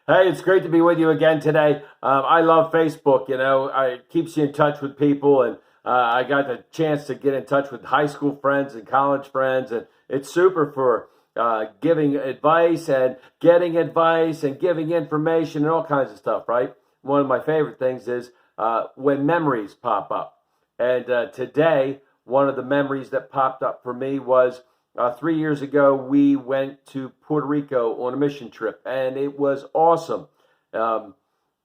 Hey, it's great to be with you again today. I love Facebook. It keeps you in touch with people, and I got the chance to get in touch with high school friends and college friends, and it's super for giving advice and giving information and all kinds of stuff. Right? One of my favorite things is when memories pop up, and today one of the memories that popped up for me was 3 years ago, we went to Puerto Rico on a mission trip, and it was awesome. Um,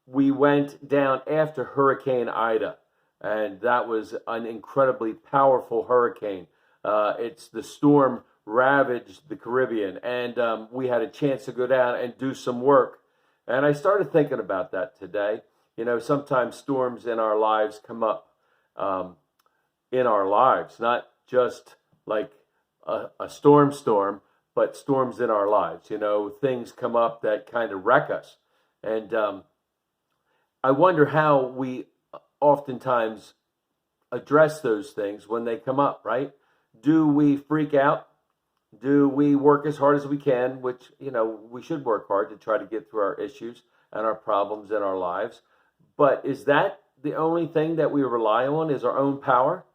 we went down after Hurricane Ida, and that was an incredibly powerful hurricane. It's the storm ravaged the Caribbean, and we had a chance to go down and do some work. And I started thinking about that today. Sometimes storms in our lives come up um, in our lives, not just like a storm, but storms in our lives. Things come up that kind of wreck us. And I wonder how we oftentimes address those things when they come up, right? Do we freak out? Do we work as hard as we can, which, we should work hard to try to get through our issues and our problems in our lives. But is that the only thing that we rely on, is our own power?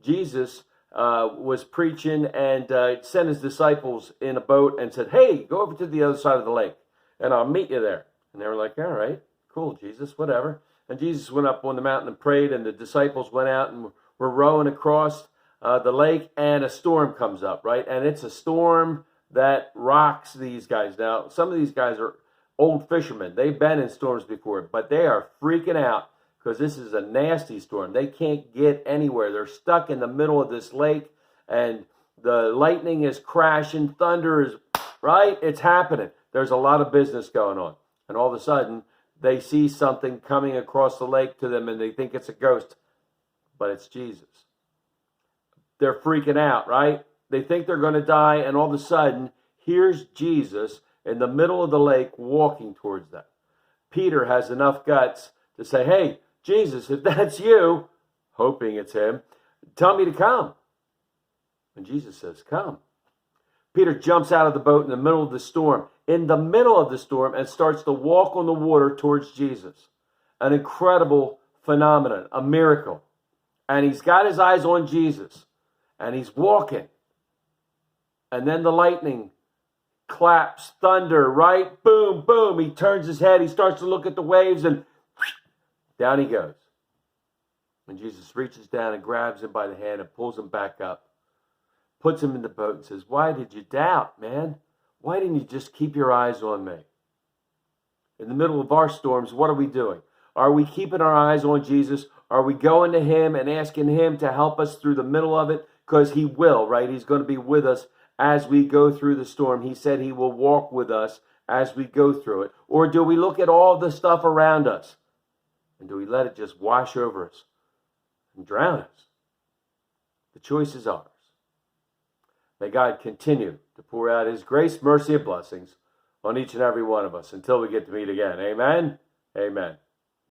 Jesus was preaching and sent his disciples in a boat and said, "Hey, go over to the other side of the lake and I'll meet you there." And they were like, "All right, cool, Jesus, whatever." And Jesus went up on the mountain and prayed, and the disciples went out and were rowing across the lake, and a storm comes up, right? And it's a storm that rocks these guys. Now, some of these guys are old fishermen. They've been in storms before, but they are freaking out because this is a nasty storm. They can't get anywhere. They're stuck in the middle of this lake, and the lightning is crashing, thunder is, right? It's happening. There's a lot of business going on. And all of a sudden, they see something coming across the lake to them, and they think it's a ghost, but it's Jesus. They're freaking out, right? They think they're going to die, and all of a sudden, here's Jesus in the middle of the lake walking towards them. Peter has enough guts to say, "Hey, Jesus, if that's you," hoping it's him, "tell me to come." And Jesus says, "Come." Peter jumps out of the boat in the middle of the storm, and starts to walk on the water towards Jesus. An incredible phenomenon, a miracle. And he's got his eyes on Jesus, and he's walking. And then the lightning claps, thunder, right? Boom, boom. He turns his head, he starts to look at the waves, and down he goes. And Jesus reaches down and grabs him by the hand and pulls him back up, puts him in the boat and says, "Why did you doubt, man? Why didn't you just keep your eyes on me?" In the middle of our storms, what are we doing? Are we keeping our eyes on Jesus? Are we going to him and asking him to help us through the middle of it? Because he will, right? He's going to be with us as we go through the storm. He said he will walk with us as we go through it. Or do we look at all the stuff around us, and do we let it just wash over us and drown us? The choice is ours. May God continue to pour out his grace, mercy, and blessings on each and every one of us until we get to meet again. Amen. Amen.